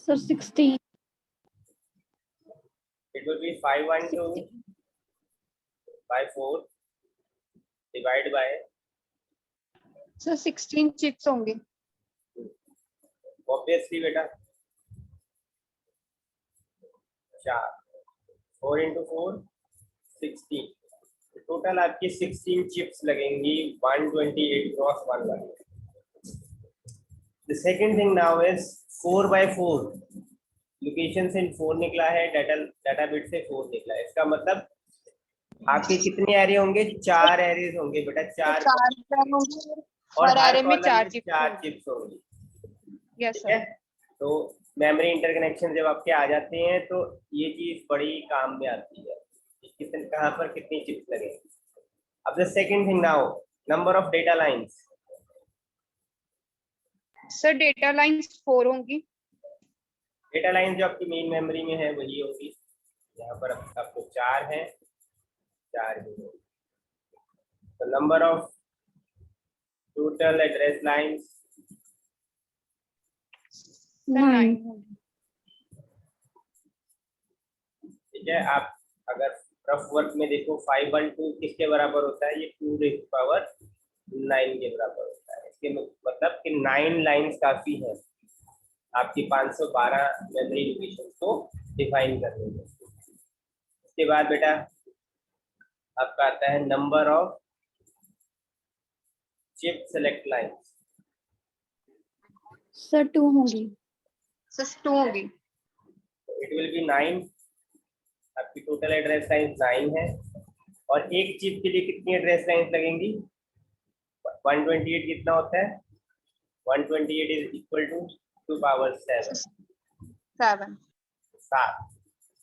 Sir, 16. It will be 512 by 4 divided by Sir, 16 chips होंगे. obviously बेटा 4 4 into 4 16 total आपकी 16 chips लगेंगी 128 cross 1 The second thing now is 4 by 4 location से 4 निकला है, डाटा बिट से 4 निकला है. इसका मतलब आपके कितने एरे होंगे? 4 एरेज होंगे बेटा, 4 और हर एरे में 4 चिप्स होंगी. यस ठीक है. तो मेमोरी इंटरकनेक्शन जब आपके आ जाते हैं तो ये चीज बड़ी काम में आती है, कितने कहाँ पर कितनी चिप्स लगेंगी. अब the second thing now, number of data lines. Sir data lines 4 होंगी. डेटा लाइन जो आपकी मेन मेमोरी में है वही होगी. यहाँ पर आपको 4 है, 4 ही होगी. तो number of total address lines 9. ठीक है. आप अगर रफ वर्क में देखो 512 किसके बराबर होता है? ये 2 रेज़ पावर 9 के बराबर होता है. इसके मतलब कि 9 लाइंस काफी है आपकी 512 मेमोरी लोकेशन को डिफाइन करने में. इसके बाद बेटा आपका आता है number of chip select lines. Sir 2 होंगी. सर 2 होंगी. It will be 9. आपकी टोटल एड्रेस लाइन 9 है और एक चिप के लिए कितनी एड्रेस लाइंस लगेंगी? 128 कितना होता है? 128 is equal to 2 power 7. 7.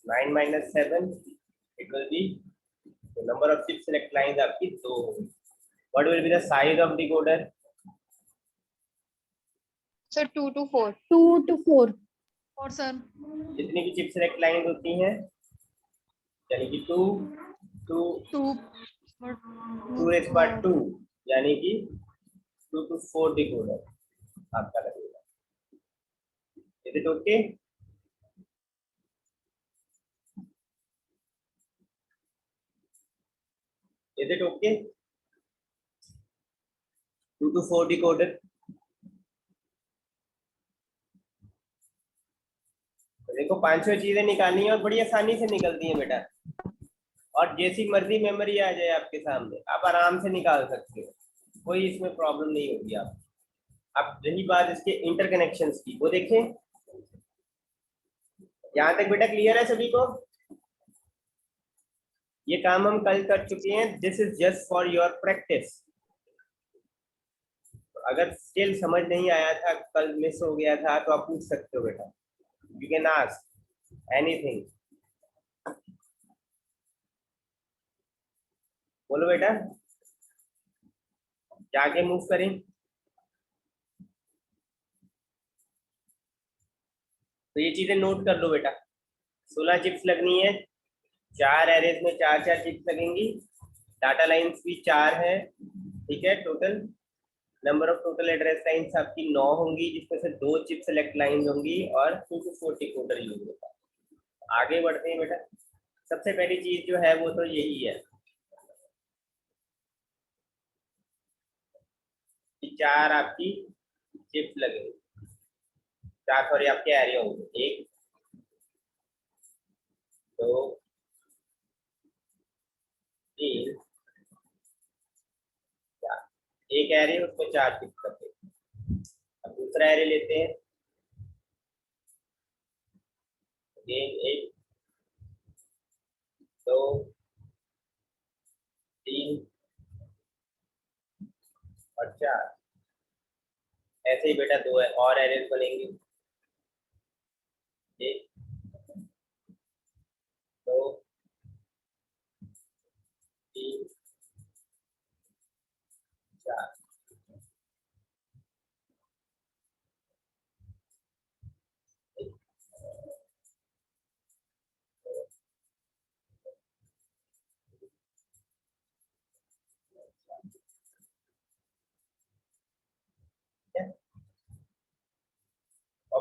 9 minus 7 it will be the number of chip select lines आपकी 2 होगी. What will be the size of decoder? Sir 2 to 4. 2 to 4. और सर जितनी भी चिप सेलेक्ट लाइन होती हैं यानी कि 2 raised by 2 यानी कि 2 to 4 डिकोडर आपका लगेगा. Is it okay? Is it okay? 2 to 4 decoder. देखो 5-6 चीजें निकालनी है और बड़ी आसानी से निकलती हैं बेटा. और जैसी मर्जी मेमोरी आ जाए आपके सामने आप आराम से निकाल सकते हो, कोई इसमें प्रॉब्लम नहीं होगी. अब रही बात इसके इंटरकनेक्शंस की, वो देखें. यहाँ तक बेटा क्लियर है सभी को? ये काम हम कल कर चुके हैं. This is just for your practice. अगर स्टिल समझ नहीं आया था, कल मिस हो गया था, तो आप पूछ सकते हो बेटा. You can ask anything. बोलो बेटा, क्या आगे मूव करें? तो ये चीजें नोट कर लो बेटा. 16 चिप्स लगनी है, 4 एरेज में 4-4 चिप्स लगेंगी. डाटा लाइंस भी 4 है. ठीक है. Total number of total address lines आपकी 9 होंगी, जिसमें से 2 चिप सेलेक्ट लाइंस होंगी और 2 to 4 डिकोडर यूज होगा. आगे बढ़ते हैं बेटा. सबसे पहली चीज जो है वो तो यही है कि 4 आपकी चिप्स लगेंगी. 4 सॉरी आपके एरे होंगे. 1 2 3 4. एक एरे उसमें 4 चिप्स करते हैं. अब दूसरा एरे लेते हैं. अगेन 1 2 3 और 4. ऐसे ही बेटा 2 और एरेज बनेंगे. 1 2 3 4.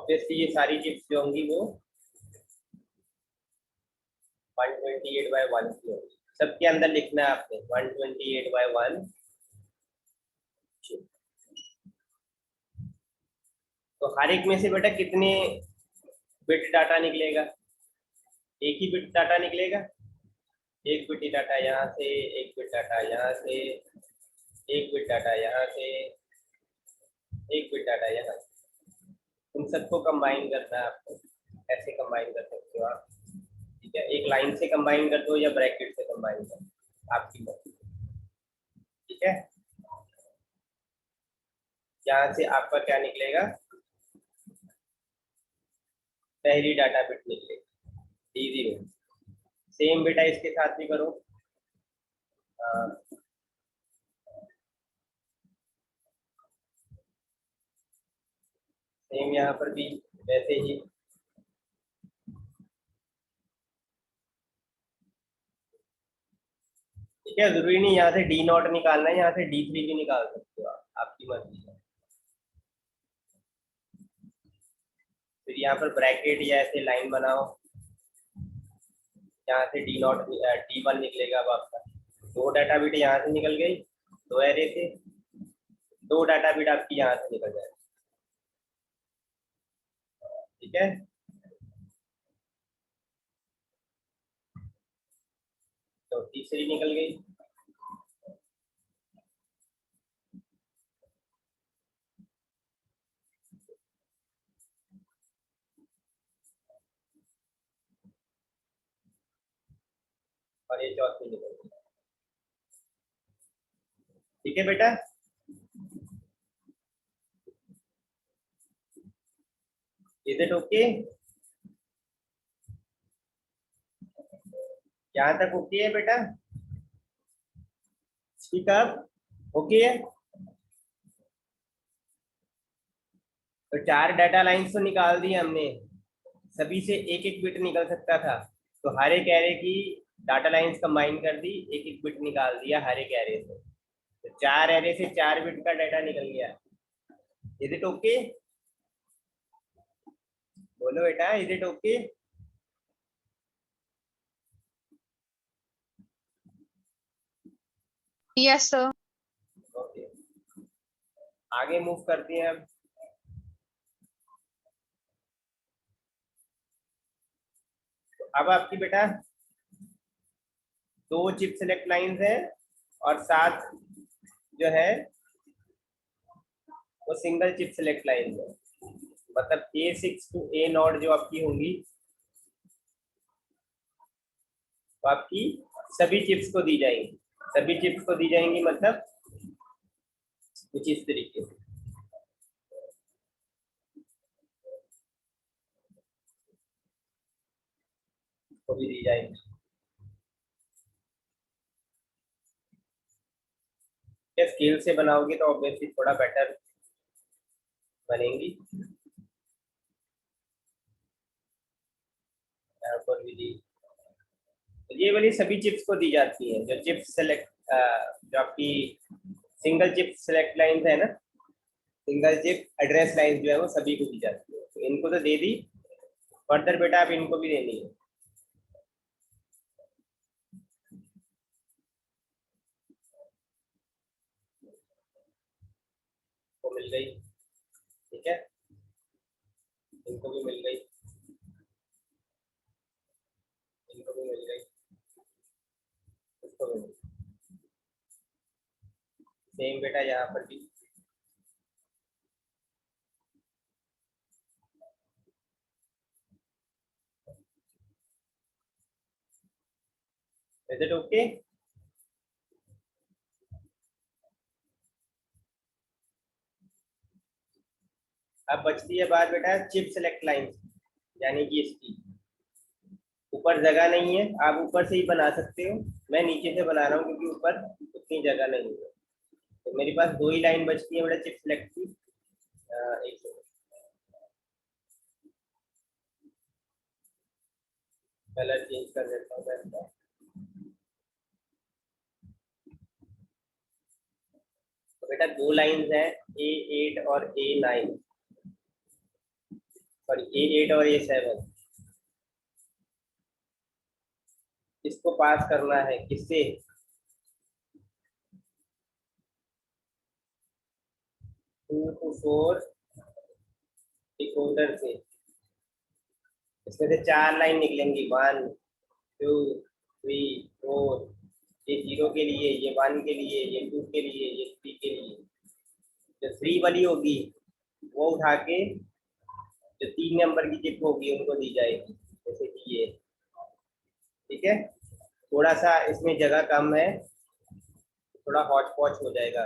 ऑब्वियसली ये सारी चिप्स जो होंगी वो 128/1 की होगी। सबके अंदर लिखना है आपने 128/1। तो हर एक में से बेटा कितने बिट डाटा निकलेगा? एक ही बिट डाटा निकलेगा। एक बिट डाटा यहाँ से, एक बिट डाटा यहाँ से, एक बिट डाटा यहाँ से, एक बिट डाटा यहाँ से। इन सबको कंबाइन करना है आपको। ऐसे कंबाइन कर सकते हो आप, ठीक है। एक लाइन से कंबाइन कर दो या ब्रैकेट से कंबाइन कर दो, आपकी मर्जी, ठीक है। यहाँ से आपका क्या निकलेगा? पहली डाटा बिट निकलेगी D0। सेम बेटा इसके साथ भी करो। सेम यहाँ पर भी वैसे ही। ठीक है, जरूरी नहीं यहाँ से D0 निकालना है, यहाँ से D3 भी निकाल सकते हो आप, आपकी मर्जी है। फिर यहाँ पर ब्रैकेट या ऐसे लाइन बनाओ। यहाँ से D1 निकलेगा अब आपका। दो डाटा बिट यहाँ से निकल गई, दो एरे से। दो डाटा बिट आपकी यहाँ से निकल जाएगी, ठीक है। तो तीसरी निकल गई। और ये चौथी निकल गई, ठीक है बेटा। Is it okay? यहाँ तक ओके है बेटा? Speak up. ओके है? तो चार डाटा लाइंस तो निकाल दी हमने, सभी से एक एक बिट निकल सकता था। तो हर एक एरे की डाटा लाइंस कंबाइन कर दी, एक एक बिट निकाल दिया हर एक एरे से। तो चार एरे से 4 बिट का डाटा निकल गया। Is it okay? बोलो बेटा, is it okay? Yes, sir. Okay, आगे मूव करते हैं अब। तो अब आपकी बेटा दो चिप सेलेक्ट लाइंस है और साथ जो है वो सिंगल चिप सेलेक्ट लाइन है। मतलब A6 to A0 जो आपकी होंगी वो आपकी सभी चिप्स को दी जाएंगी। सभी चिप्स को दी जाएंगी मतलब कुछ इस तरीके से। को भी दी जाएंगी। स्केल से बनाओगे तो ऑब्वियसली थोड़ा बेटर बनेंगी। यहाँ पर भी दी, तो ये वाली सभी चिप्स को दी जाती है। जो चिप सेलेक्ट, जो आपकी सिंगल चिप सेलेक्ट लाइन है ना, सिंगल चिप एड्रेस लाइन जो है वो सभी को दी जाती है। तो इनको तो दे दी, फर्दर बेटा आप इनको भी देनी है। को मिल गई, ठीक है। इनको भी मिल गई, इनको भी मिल गई, इसको मिल गई। सेम बेटा यहाँ पर भी। Is it okay? अब बचती है बात बेटा चिप सेलेक्ट लाइन, यानी कि इसकी ऊपर जगह नहीं है, आप ऊपर से ही बना सकते हो। मैं नीचे से बना रहा हूँ क्योंकि ऊपर उतनी जगह नहीं है। तो मेरे पास दो ही लाइन बचती है बेटा चिप सेलेक्ट की। एक सेकंड, कलर चेंज कर देता हूँ मैं इसका। तो बेटा दो लाइंस हैं A8 और A9। सॉरी A8 और A7, इसको पास करना है किससे? 2 to 4 डिकोडर से। इसमें से 4 लाइन निकलेंगी, 1 2 3 4। ये 0 के लिए, ये 1 के लिए, ये 2 के लिए, ये 3 के लिए। जो 3 वाली होगी वो उठा के जो 3 नंबर की चिप होगी उनको दी जाएगी, जैसे कि ये। ठीक है, थोड़ा सा इसमें जगह कम है, थोड़ा हॉच पॉच हो जाएगा।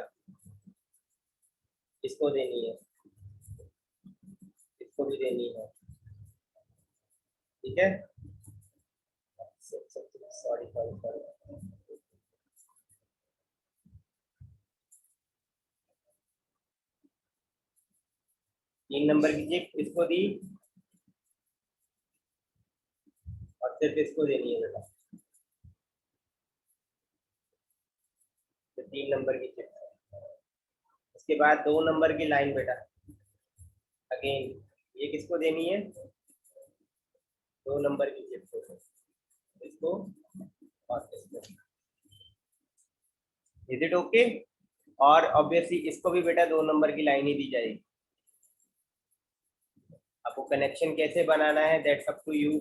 इसको देनी है, इसको भी देनी है। ठीक है, सॉरी सॉरी सॉरी। 3 नंबर की चिप इसको दी और सिर्फ इसको देनी है बेटा, तो 3 नंबर की चिप। उसके बाद 2 नंबर की लाइन बेटा, अगेन ये किसको देनी है? 2 नंबर की चिप को, इसको और इसको। Is it okay? और ऑब्वियसली इसको भी बेटा 2 नंबर की लाइन ही दी जाएगी। आपको कनेक्शन कैसे बनाना है दैट्स अप टू यू,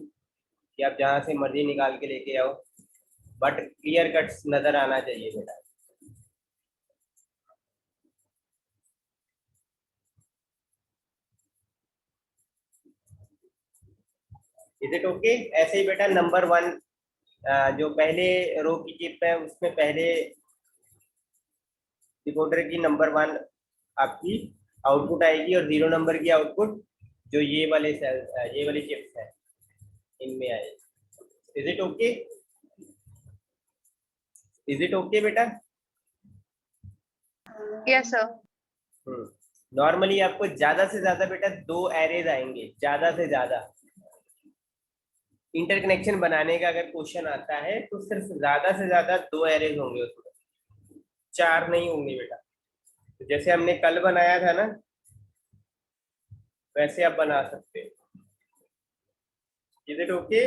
कि आप जहां से मर्जी निकाल के लेके आओ, बट क्लियर कट्स नजर आना चाहिए बेटा। Is it okay? ऐसे ही बेटा नंबर 1 जो पहले रो की चिप है उसमें पहले डिकोडर की नंबर 1 आपकी आउटपुट आएगी और 0 नंबर की आउटपुट जो ये वाले सेल, ये वाली चिप्स है इनमें आएगी। Is it okay? Is it okay बेटा? Yes, sir. नॉर्मली आपको ज्यादा से ज्यादा बेटा 2 एरेज आएंगे, ज्यादा से ज्यादा। इंटरकनेक्शन बनाने का अगर क्वेश्चन आता है तो सिर्फ ज्यादा से ज्यादा 2 एरेज होंगे उसमें, 4 नहीं होंगे बेटा। तो जैसे हमने कल बनाया था ना, वैसे आप बना सकते हो। Is it okay?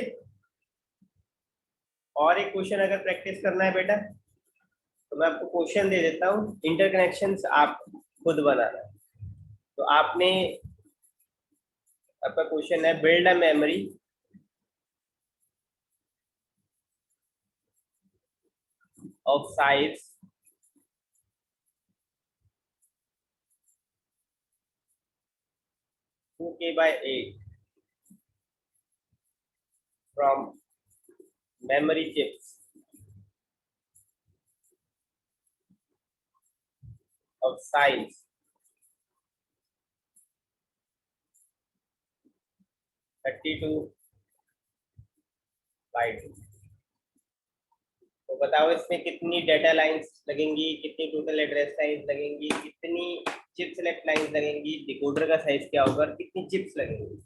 और एक क्वेश्चन अगर प्रैक्टिस करना है बेटा तो मैं आपको क्वेश्चन दे देता हूँ, इंटरकनेक्शंस आप खुद बनाना। तो आपने, आपका क्वेश्चन है build a memory of size 2K by 8 from memory chips of size 32 by 2। तो बताओ इसमें कितनी डेटा लाइंस लगेंगी, कितनी टोटल एड्रेस लाइंस लगेंगी, कितनी चिप सेलेक्ट लाइंस लगेंगी, डिकोडर का साइज क्या होगा, और कितनी चिप्स लगेंगी?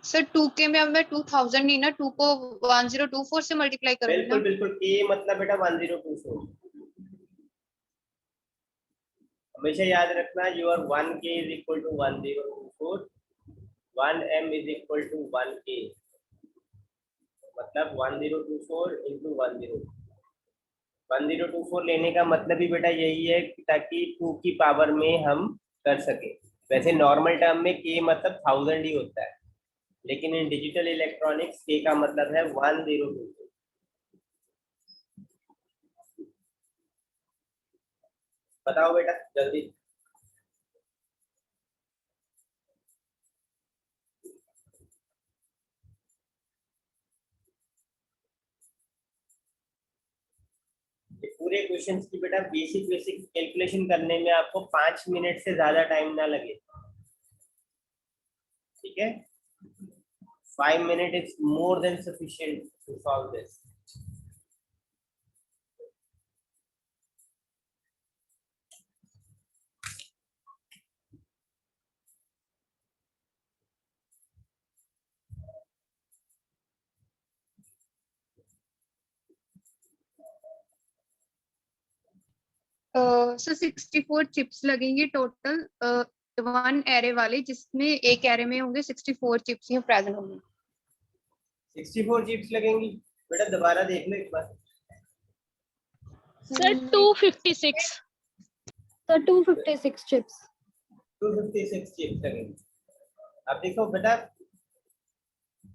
सर 2K में अब मैं 2000 नहीं ना, 2 को 1024 से मल्टीप्लाई करूंगी ना। बिल्कुल बिल्कुल, के मतलब बेटा 1024। हमेशा याद रखना, your 1K is equal to 1024, 1M is equal to 1K, मतलब 1024 इंटू 1024 लेने का मतलब ही बेटा यही है ताकि 2 की पावर में हम कर सके। वैसे नॉर्मल टर्म में के मतलब 1000 ही होता है, लेकिन इन डिजिटल इलेक्ट्रॉनिक्स के का मतलब है 1024। बताओ बेटा जल्दी। पूरे क्वेश्चंस की बेटा बेसिक बेसिक कैलकुलेशन करने में आपको 5 मिनट से ज्यादा टाइम ना लगे। ठीक है, 5 minute is more than sufficient to solve this. Sir 64 chips लगेंगी टोटल, वन एरे वाले जिसमें एक एरे में होंगे 64 चिप्स ही प्रेजेंट होंगी। 64 चिप्स लगेंगी बेटा, दोबारा देख लो एक बार। सर 256 सर 256 चिप्स 256 चिप्स लगेंगी। अब देखो बेटा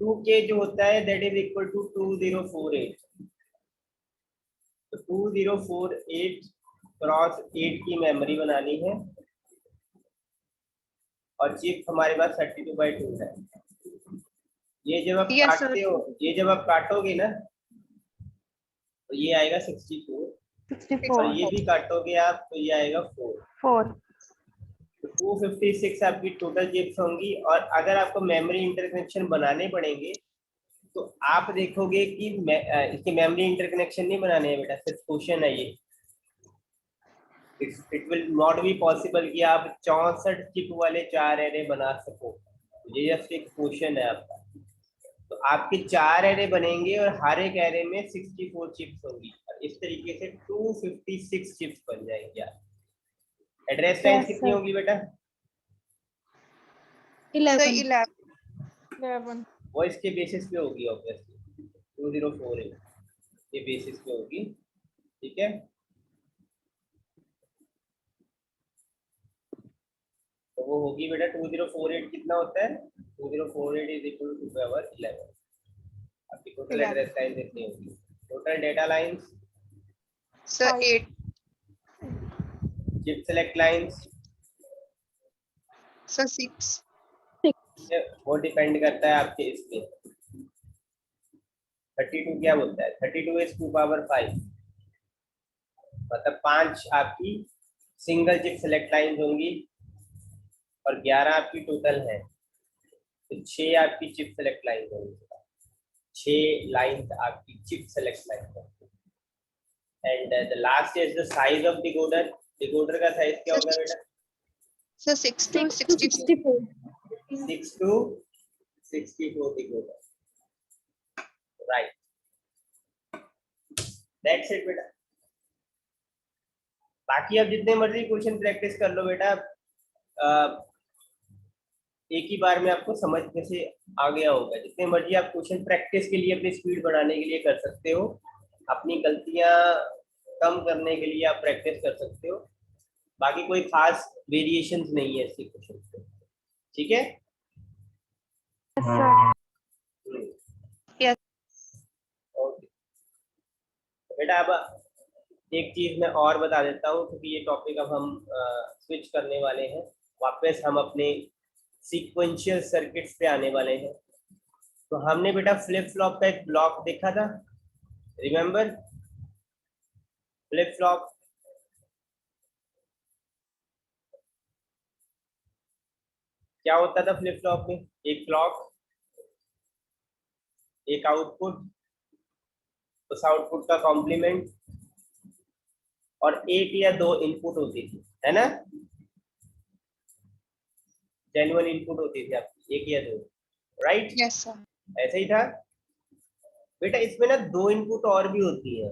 2K जो होता है दैट इज इक्वल टू 2048। तो 2048 क्रॉस 8 की मेमोरी बनानी है और चिप हमारे पास 32/2 है। ये जब आप Yes, काटते sir. हो, ये जब आप काटोगे ना तो ये आएगा 64 और ये भी काटोगे आप तो ये आएगा 4। तो 256 आपकी टोटल चिप्स होंगी। और अगर आपको मेमोरी इंटरकनेक्शन बनाने पड़ेंगे तो आप देखोगे कि इसके मेमोरी इंटरकनेक्शन नहीं बनाने हैं बेटा, सिर्फ क्वेश्चन है ये। It will not be possible कि आप 64 चिप वाले 4 एरे बना सको। ये जस्ट एक क्वेश्चन है आपका। तो आपके 4 एरे बनेंगे और हर एक एरे में 64 चिप्स होंगी और इस तरीके से 256 चिप्स बन जाएंगे आप। एड्रेस टाइम Yes, कितनी sir. होगी बेटा? 11 11 वो इसके बेसिस पे होगी ऑब्वियसली, 2048 के बेसिस पे होगी, ठीक है। तो वो होगी बेटा 2048 कितना होता है? 2048 इज इक्वल टू पावर 11। आपकी टोटल एड्रेस लाइन कितनी होगी? Total data lines sir 8 chip select lines sir 6 वो डिपेंड करता है आपके इस पे। 32 क्या बोलता है? 32 इज 2 पावर 5, मतलब 5 आपकी सिंगल चिप सेलेक्ट लाइंस होंगी और 11 आपकी टोटल है, तो 6 आपकी चिप सेलेक्ट लाइंस होंगी। 6 लाइंस आपकी चिप सेलेक्ट लाइन होंगी। And the last is the size of decoder. Decoder का साइज क्या होगा बेटा? Sir 6 to 6 to 64 64 6 to 64 decoder, right. That's it बेटा। बाकी आप जितने मर्जी क्वेश्चन प्रैक्टिस कर लो बेटा, एक ही बार में आपको समझने से आ गया होगा। जितने मर्जी आप क्वेश्चन प्रैक्टिस के लिए अपनी स्पीड बढ़ाने के लिए कर सकते हो, अपनी गलतियां कम करने के लिए आप प्रैक्टिस कर सकते हो। बाकी कोई खास वेरिएशंस नहीं है इसके क्वेश्चन पे, ठीक है। Yes. ओके बेटा, अब एक चीज मैं और बता देता हूँ क्योंकि ये टॉपिक अब हम स्विच करने वाले हैं, वापस हम अपने सीक्वेंशियल सर्किट्स पे आने वाले हैं। तो हमने बेटा फ्लिप फ्लॉप का एक ब्लॉक देखा था, रिमेम्बर? फ्लिप फ्लॉप क्या होता था? फ्लिप फ्लॉप में एक क्लॉक, एक आउटपुट, उस आउटपुट का कॉम्प्लीमेंट और एक या दो इनपुट होती थी, है ना? जेन्युइन इनपुट होती थी आपकी, एक या दो, राइट? यस सर ऐसा ही था बेटा। इसमें ना 2 इनपुट और भी होती है।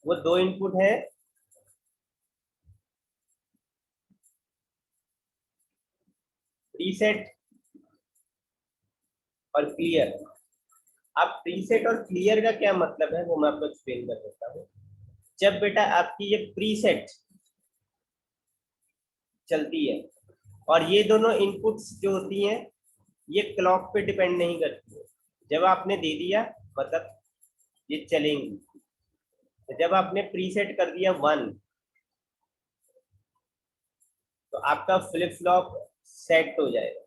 वो 2 इनपुट है प्रीसेट और क्लियर। अब प्रीसेट और क्लियर का क्या मतलब है वो मैं आपको एक्सप्लेन कर देता हूँ। जब बेटा आपकी ये प्रीसेट चलती है और ये दोनों इनपुट्स जो होती हैं ये क्लॉक पे डिपेंड नहीं करती है। जब आपने दे दिया मतलब ये चलेंगी, तो जब आपने प्रीसेट कर दिया 1 तो आपका फ्लिप फ्लॉप सेट हो जाएगा।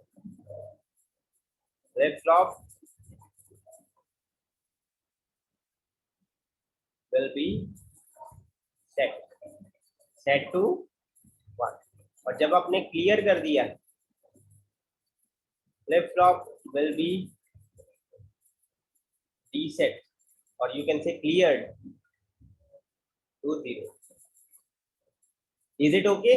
Flip flop will be set to 1। और जब आपने क्लियर कर दिया flip flop will be reset और you can say cleared to 0। Is it okay?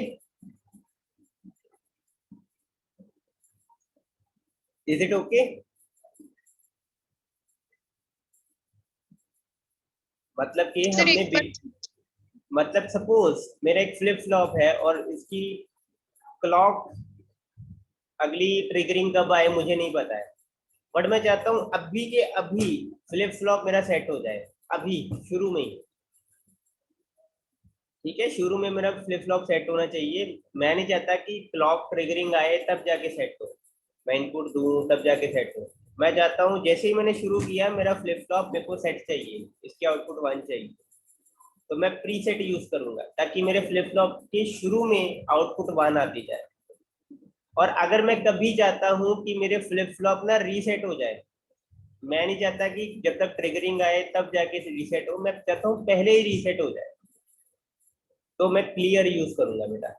Is it okay? मतलब कि सर हमने मतलब सपोज मेरा एक फ्लिप फ्लॉप है और इसकी क्लॉक अगली ट्रिगरिंग कब आए मुझे नहीं पता है, बट मैं चाहता हूँ अभी के अभी फ्लिप फ्लॉप मेरा सेट हो जाए, अभी शुरू में ही। ठीक है, शुरू में मेरा फ्लिप फ्लॉप सेट होना चाहिए। मैं नहीं चाहता कि क्लॉक ट्रिगरिंग आए तब जाके सेट हो, मैं इनपुट दूं तब जाके सेट हो। मैं चाहता हूँ जैसे ही मैंने शुरू किया मेरा फ्लिप फ्लॉप मेरे को सेट चाहिए, इसके आउटपुट 1 चाहिए, तो मैं प्री सेट यूज करूंगा ताकि मेरे फ्लिप फ्लॉप के शुरू में आउटपुट 1 आती जाए। और अगर मैं कभी चाहता हूँ कि मेरे फ्लिप फ्लॉप ना रीसेट हो जाए, मैं नहीं चाहता कि जब तक ट्रिगरिंग आए तब जाके रीसेट हो, मैं चाहता हूँ पहले ही रीसेट हो जाए, तो मैं क्लियर यूज करूंगा बेटा,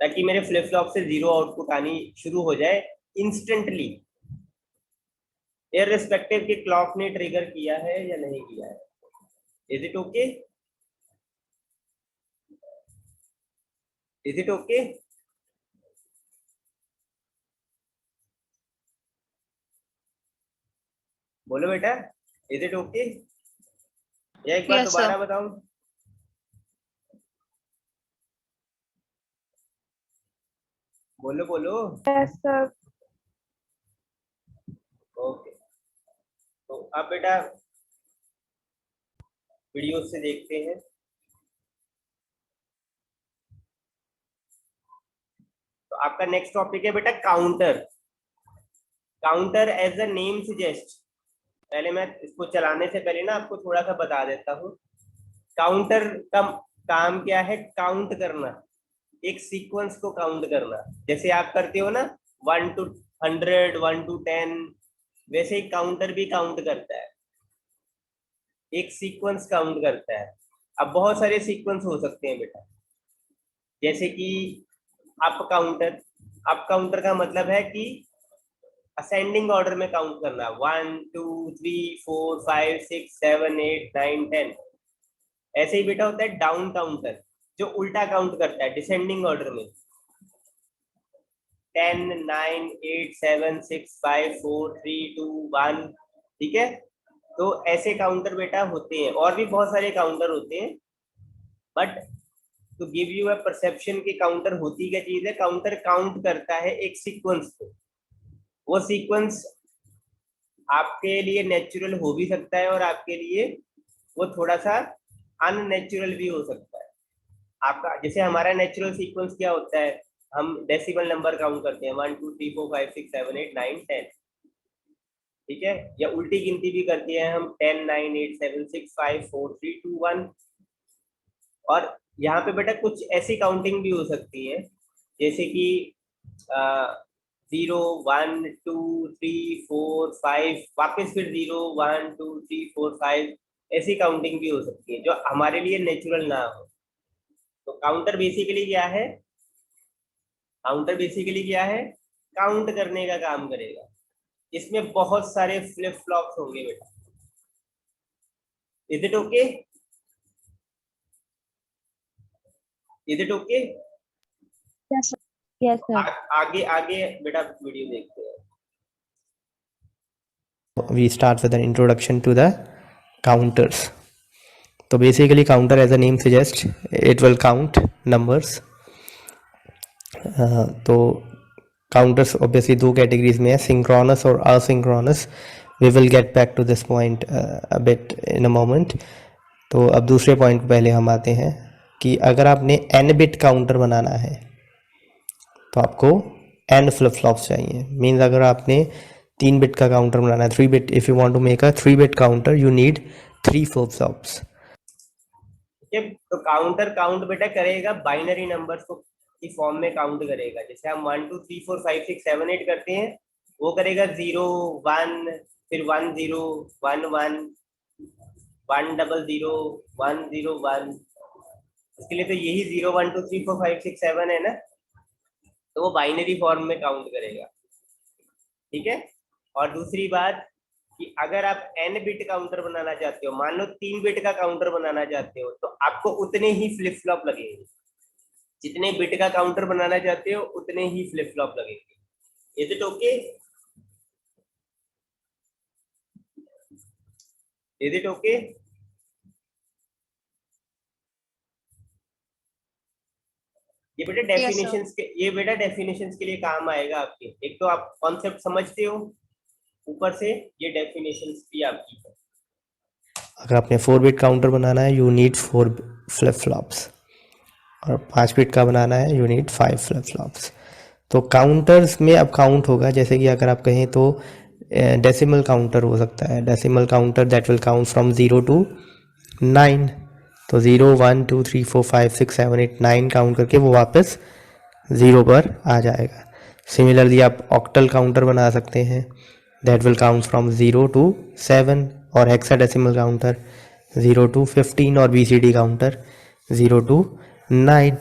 ताकि मेरे फ्लिप फ्लॉप से 0 आउटपुट आनी शुरू हो जाए इंस्टेंटली, इररिस्पेक्टिव कि क्लॉक ने ट्रिगर किया है या नहीं किया है। Is it okay? Is it okay? बोलो बेटा, इज इट ओके? या एक बार Yes, sir. दोबारा बताऊं? बोलो बोलो। Yes, sir. ओके, तो अब बेटा वीडियो से देखते हैं। तो आपका नेक्स्ट टॉपिक है बेटा counter. Counter as a name suggest, पहले मैं इसको चलाने से पहले ना आपको थोड़ा सा बता देता हूँ। काउंटर का काम क्या है? काउंट करना, एक सीक्वेंस को काउंट करना। जैसे आप करते हो ना 1 to 100, 1 to 10, वैसे ही काउंटर भी काउंट करता है, एक सीक्वेंस काउंट करता है। अब बहुत सारे सीक्वेंस हो सकते हैं बेटा, जैसे कि अप काउंटर। अप काउंटर का मतलब है कि असेंडिंग ऑर्डर में काउंट करना, 1 2 3 4 5 6 7 8 9 10। ऐसे ही बेटा होता है डाउन काउंटर, जो उल्टा काउंट करता है डिसेंडिंग ऑर्डर में, 10 9 8 7 6 5 4 3 2 1। ठीक है, तो ऐसे काउंटर बेटा होते हैं, और भी बहुत सारे काउंटर होते हैं, but to give you a perception कि काउंटर होती क्या चीज है। काउंटर काउंट करता है एक सीक्वेंस को, वो सीक्वेंस आपके लिए नेचुरल हो भी सकता है और आपके लिए वो थोड़ा सा अननेचुरल भी हो सकता है। आपका जैसे हमारा नेचुरल सीक्वेंस क्या होता है, हम डेसिमल नंबर काउंट करते हैं 1 2 3 4 5 6 7 8 9 10। ठीक है, या उल्टी गिनती भी करती है हम 10 9 8 7 6 5 4 3 2 1। और यहाँ पे बेटा कुछ ऐसी काउंटिंग भी हो सकती है, जैसे कि 0 1 2 3 4 5, वापस फिर 0 1 2 3 4 5, ऐसी काउंटिंग भी हो सकती है जो हमारे लिए नेचुरल ना हो। तो काउंटर बेसिकली क्या है? काउंटर बेसिकली क्या है? काउंट करने का काम करेगा। इसमें बहुत सारे फ्लिप फ्लॉप्स होंगे बेटा। Is it okay? Is it okay? Yes, sir. Yes, sir. आगे आगे बेटा वीडियो देखते हैं। We start with an introduction to the counters. So basically counter, as the name suggests, it will count numbers. तो counters obviously दो categories में है, synchronous और asynchronous. We will get back to this point a bit in a moment. तो अब दूसरे point पहले हम आते हैं कि अगर आपने n बिट काउंटर बनाना है तो आपको n फ्लिप फ्लॉप्स चाहिए। मीन्स अगर आपने 3 बिट का काउंटर बनाना है, 3 bit, if you want to make a 3 bit counter you need 3 flip flops. ठीक है, तो काउंटर काउंट बेटा करेगा बाइनरी नंबर्स को की फॉर्म में काउंट करेगा। जैसे हम 1 2 3 4 5 6 7 8 करते हैं, वो करेगा 0 1, फिर 1 0 1 1 1 0 0 1 0 1। इसके लिए तो यही 0 1 2 3 4 5 6 7 है ना, तो वो बाइनरी फॉर्म में काउंट करेगा। ठीक है, और दूसरी बात कि अगर आप n बिट काउंटर बनाना चाहते हो, मान लो 3 बिट का काउंटर बनाना चाहते हो, तो आपको उतने ही फ्लिप फ्लॉप लगेंगे। जितने बिट का काउंटर बनाना चाहते हो उतने ही फ्लिप फ्लॉप लगेंगे। Is it okay? Is it okay? ये बेटा डेफिनेशंस के लिए काम आएगा आपके। एक तो आप कॉन्सेप्ट समझते हो, ऊपर से ये डेफिनेशंस भी आपकी है। अगर आपने 4 बिट काउंटर बनाना है यू नीड 4 फ्लिप फ्लॉप्स, और 5 बिट का बनाना है यू नीड 5 फ्लिप फ्लॉप्स। तो काउंटर्स में अब काउंट होगा, जैसे कि अगर आप कहें तो डेसिमल काउंटर हो सकता है, decimal counter that will count from 0 to 9। तो 0 1 2 3 4 5 6 7 8 9 काउंट करके वो वापस 0 पर आ जाएगा। सिमिलरली आप ऑक्टल काउंटर बना सकते हैं, that will count from 0 to 7, और हेक्साडेसिमल काउंटर 0 to 15, और BCD काउंटर 0 to 9।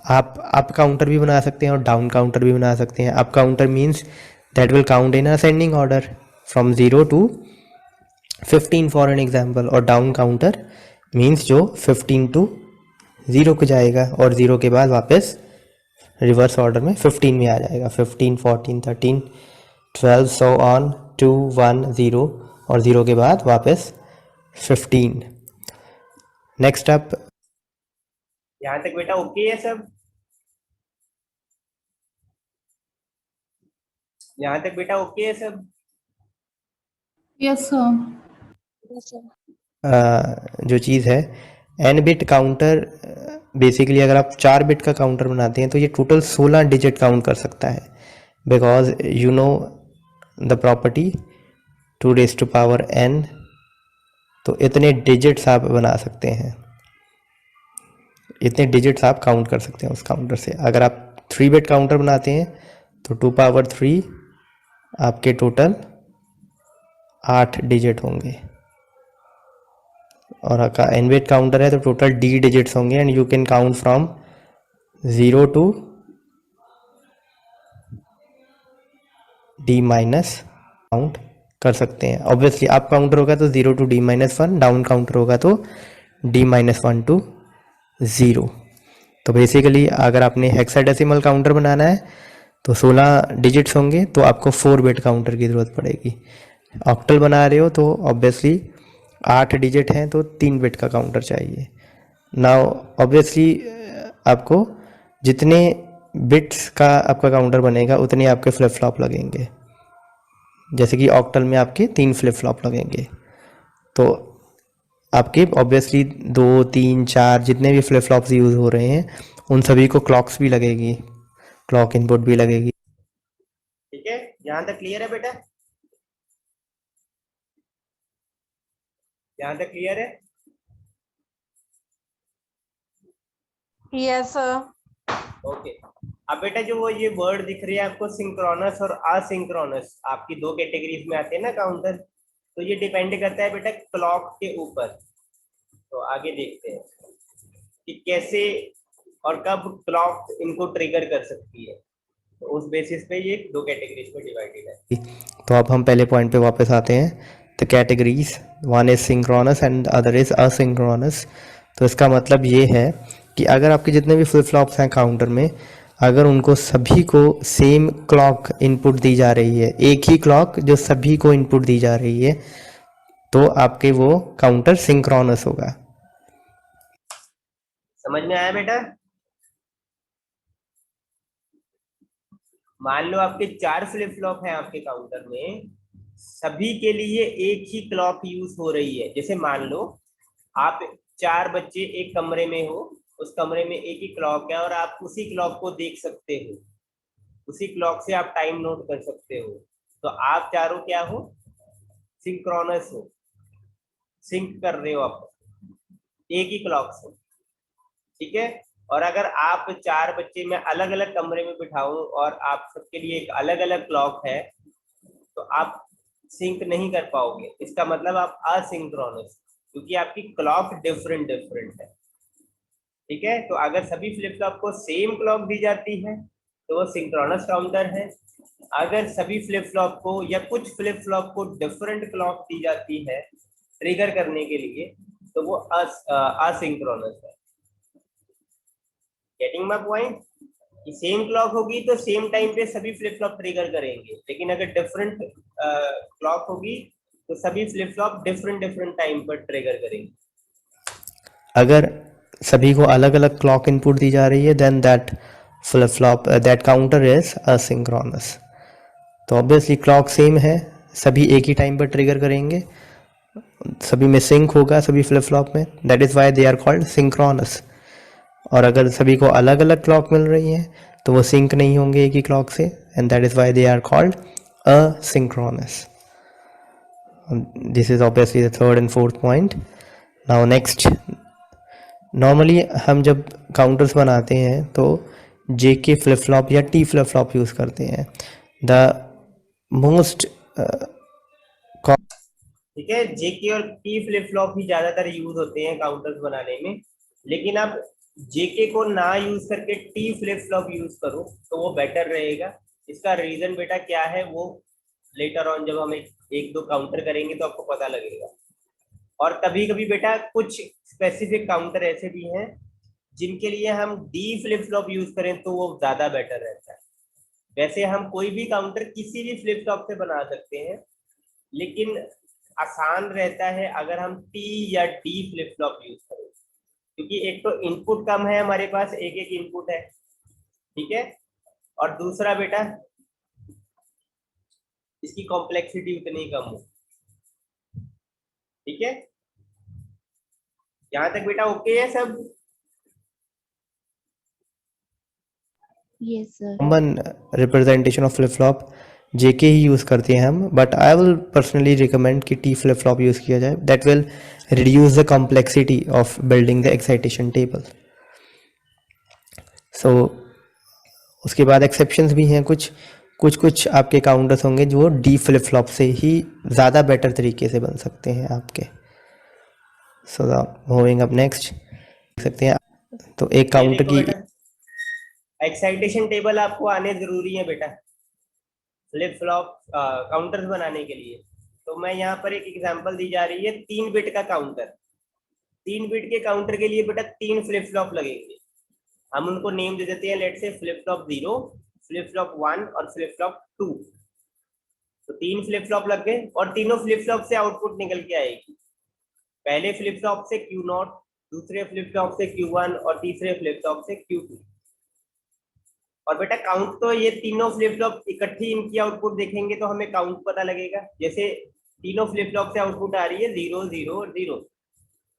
आप अप काउंटर भी बना सकते हैं और डाउन काउंटर भी बना सकते हैं। Up counter means that will count in ascending order from 0 to 15 for an example, और डाउन काउंटर मीन्स जो 15 to 0 को जाएगा और 0 के बाद वापस रिवर्स ऑर्डर में 15 में आ जाएगा। 15 14 13 12 so on 2 1 0, और 0 के बाद वापस 15। नेक्स्ट अप, यहाँ तक बेटा ओके है सब? यहाँ तक बेटा ओके है सब? Yes, sir. Yes, sir. जो चीज़ है n बिट काउंटर, बेसिकली अगर आप 4 बिट का काउंटर बनाते हैं तो ये टोटल 16 डिजिट काउंट कर सकता है, because you know the property 2 raised to power n। तो इतने डिजिट्स आप बना सकते हैं, इतने डिजिट्स आप काउंट कर सकते हैं उस काउंटर से। अगर आप 3 बिट काउंटर बनाते हैं तो 2 power 3 आपके टोटल 8 डिजिट होंगे, और अगर n बिट काउंटर है तो टोटल d डिजिट्स होंगे, and you can count from 0 to d minus count कर सकते हैं। ऑब्वियसली अप काउंटर होगा तो 0 to d-1, डाउन काउंटर होगा तो d-1 to 0। तो बेसिकली अगर आपने हेक्साडेसिमल काउंटर बनाना है तो 16 डिजिट्स होंगे, तो आपको 4 बिट काउंटर की ज़रूरत पड़ेगी। ऑक्टल बना रहे हो तो ऑब्वियसली 8 डिजिट हैं तो 3 बिट का काउंटर चाहिए। नाउ ऑब्वियसली आपको जितने बिट्स का आपका काउंटर बनेगा उतने आपके फ्लिप फ्लॉप लगेंगे, जैसे कि ऑक्टल में आपके 3 फ्लिप फ्लॉप लगेंगे, तो आपके ऑब्वियसली 2 3 4 जितने भी फ्लिप फ्लॉप्स यूज़ हो रहे हैं उन सभी को क्लॉक्स भी लगेगी, क्लॉक इनपुट भी लगेगी। ठीक है, यहाँ तक क्लियर है बेटा? यहाँ तक क्लियर है? Yes, sir. ओके। अब बेटा जो वो ये वर्ड दिख रही है आपको, सिंक्रोनस और असिंक्रोनस, आपकी 2 कैटेगरीज में आते हैं ना काउंटर, तो ये डिपेंड करता है बेटा क्लॉक के ऊपर। तो आगे देखते हैं कि कैसे और कब क्लॉक इनको ट्रिगर कर सकती है, तो उस बेसिस पे ये 2 कैटेगरीज में डिवाइडेड है। तो अब हम पहले पॉइंट पे वापस आते हैं। The categories, one is synchronous and other is asynchronous. तो इसका मतलब ये है कि अगर आपके जितने भी फ्लिप फ्लॉप्स हैं काउंटर में, अगर उनको सभी को सेम क्लॉक इनपुट दी जा रही है, एक ही क्लॉक जो सभी को इनपुट दी जा रही है, तो आपके वो काउंटर सिंक्रोनस होगा। समझ में आया बेटा? मान लो आपके 4 फ्लिप फ्लॉप हैं आपके काउंटर में, सभी के लिए एक ही क्लॉक यूज हो रही है। जैसे मान लो आप 4 बच्चे एक कमरे में हो, उस कमरे में एक ही क्लॉक है और आप उसी क्लॉक को देख सकते हो, उसी क्लॉक से आप टाइम नोट कर सकते हो, तो आप चारों क्या हो? सिंक्रोनस हो, सिंक कर रहे हो आप एक ही क्लॉक से, ठीक है। और अगर आप 4 बच्चे मैं अलग अलग कमरे में बिठाऊं और आप सबके लिए एक अलग अलग क्लॉक है, तो आप सिंक नहीं कर पाओगे, इसका मतलब आप असिंक्रोनस, क्योंकि आपकी क्लॉक डिफरेंट है, ठीक है। तो अगर सभी फ्लिप फ्लॉप को सेम क्लॉक दी जाती है तो वो सिंक्रोनस काउंटर है। अगर सभी फ्लिप फ्लॉप को या कुछ फ्लिप फ्लॉप को डिफरेंट क्लॉक दी जाती है ट्रिगर करने के लिए, तो वो असिंक्रोनस है। Getting my point? कि सेम क्लॉक होगी तो सेम टाइम पे सभी फ्लिप फ्लॉप ट्रिगर करेंगे, लेकिन अगर डिफरेंट क्लॉक होगी तो सभी फ्लिप फ्लॉप डिफरेंट टाइम पर ट्रिगर करेंगे। अगर सभी को अलग अलग क्लॉक इनपुट दी जा रही है, then that flip flop that counter is asynchronous. तो ऑब्वियसली क्लॉक सेम है, सभी एक ही टाइम पर ट्रिगर करेंगे, सभी में सिंक होगा सभी फ्लिप फ्लॉप में, that is why they are called synchronous. और अगर सभी को अलग अलग क्लॉक मिल रही है तो वो सिंक नहीं होंगे एक ही क्लॉक से, and that is why they are called asynchronous. This is obviously the third and fourth point. Now next, normally हम जब काउंटर्स बनाते हैं तो जेके फ्लिप फ्लॉप या टी फ्लिप फ्लॉप यूज़ करते हैं. द मोस्ट ठीक है, जेके और टी फ्लिप फ्लॉप ही ज्यादातर यूज होते हैं काउंटर्स बनाने में, लेकिन आप जेके को ना यूज करके टी फ्लिप फ्लॉप यूज करो तो वो बेटर रहेगा. इसका रीजन बेटा क्या है वो लेटर ऑन जब हम एक दो काउंटर करेंगे तो आपको पता लगेगा. और कभी कभी बेटा कुछ स्पेसिफिक काउंटर ऐसे भी हैं जिनके लिए हम डी फ्लिप फ्लॉप यूज करें तो वो ज्यादा बेटर रहता है. वैसे हम कोई भी काउंटर किसी भी फ्लिप फ्लॉप से बना सकते हैं, लेकिन आसान रहता है अगर हम टी या डी फ्लिप फ्लॉप यूज करें, क्योंकि एक तो इनपुट कम है हमारे पास, एक एक इनपुट है, ठीक है, और दूसरा बेटा इसकी कॉम्प्लेक्सिटी उतनी कम हो. ठीक है, यहां तक बेटा ओके है सब? Yes, sir. Common representation of flip flop JK ही यूज़ करते हैं हम, but I will personally recommend कि टी फ्लिप फ्लॉप यूज़ किया जाए. That will reduce the complexity of building the excitation table. So उसके बाद एक्सेप्शंस भी हैं, कुछ आपके काउंटर्स होंगे जो डी फ्लिप फ्लॉप से ही ज़्यादा बेटर तरीके से बन सकते हैं आपके. सो मूविंग अप नेक्स्ट, देख सकते हैं तो एक काउंटर की एक्साइटेशन टेबल आपको आने जरूरी है बेटा फ्लिप फ्लॉप काउंटर्स बनाने के लिए. तो मैं यहाँ पर एक एग्जांपल दी जा रही है 3 बिट का काउंटर. 3 बिट के काउंटर के लिए बेटा 3 फ्लिप फ्लॉप लगेंगे. हम उनको नेम दे देते हैं, लेट से फ्लिप फ्लॉप 0, फ्लिप फ्लॉप 1 और फ्लिप फ्लॉप 2. तो 3 फ्लिप फ्लॉप लग गए और तीनों फ्लिप फ्लॉप से आउटपुट निकल के आएगी. पहले फ्लिप फ्लॉप से Q0, दूसरे फ्लिप फ्लॉप से Q1 और तीसरे फ्लिप फ्लॉप से Q2. और बेटा काउंट तो ये तीनों फ्लिप फ्लॉप इकट्ठी इनकी आउटपुट देखेंगे तो हमें काउंट पता लगेगा. जैसे तीनों फ्लिप फ्लॉप से आउटपुट आ रही है 0 0 0.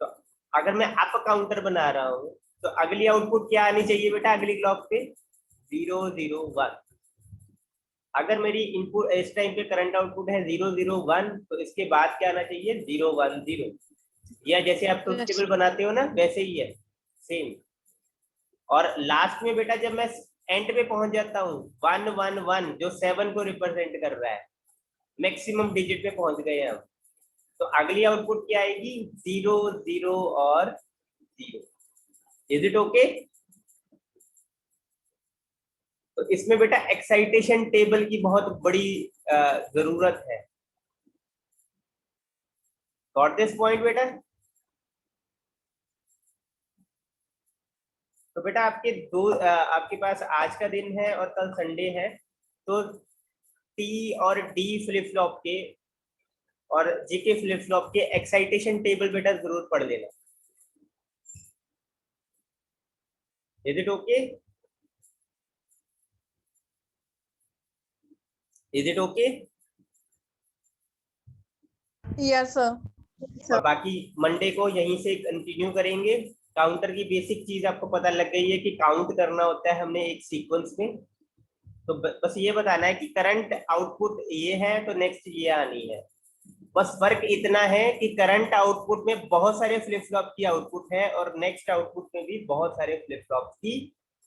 तो अगर मैं अप काउंटर बना रहा हूँ तो अगली आउटपुट क्या आनी चाहिए बेटा अगली क्लॉक पे? 0 0 1. अगर मेरी इनपुट इस टाइम पे करंट आउटपुट है 0 0 1 तो इसके बाद क्या आना चाहिए? 0 1 0. या जैसे आप ट्रुथ टेबल बनाते हो ना वैसे ही है सेम. और लास्ट में बेटा जब मैं एंड पे पहुंच जाता हूँ 1 1 1 जो 7 को रिप्रेजेंट कर रहा है, मैक्सिमम डिजिट पे पहुंच गए हम, तो अगली आउटपुट क्या आएगी? 0 0 और 0. Is it okay? तो इसमें बेटा एक्साइटेशन टेबल की बहुत बड़ी जरूरत है. गॉट दिस पॉइंट बेटा? तो बेटा आपके पास आज का दिन है और कल संडे है, तो टी और डी फ्लिप फ्लॉप के और जेके फ्लिप फ्लॉप के एक्साइटेशन टेबल बेटा जरूर पढ़ लेना. Is it okay? Is it okay? Yes, sir. और बाकी मंडे को यहीं से कंटिन्यू करेंगे. काउंटर की बेसिक चीज आपको पता लग गई है कि काउंट करना होता है हमने एक सीक्वेंस में. तो बस ये बताना है कि करंट आउटपुट ये है तो नेक्स्ट ये आनी है. बस फर्क इतना है कि करंट आउटपुट में बहुत सारे फ्लिप फ्लॉप की आउटपुट है और नेक्स्ट आउटपुट में भी बहुत सारे फ्लिप फ्लॉप की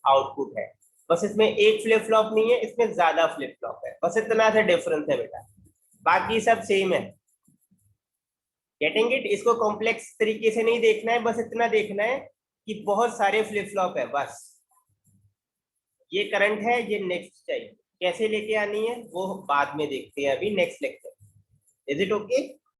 आउटपुट है. बस इसमें एक फ्लिप फ्लॉप नहीं है, इसमें ज्यादा फ्लिप फ्लॉप है. बस इतना सा डिफरेंस है बेटा, बाकी सब सेम है. Getting it? इसको कॉम्प्लेक्स तरीके से नहीं देखना है, बस इतना देखना है कि बहुत सारे फ्लिप फ्लॉप है. बस ये करंट है, ये नेक्स्ट चाहिए, कैसे लेके आनी है वो बाद में देखते हैं अभी next lecture. Is it okay?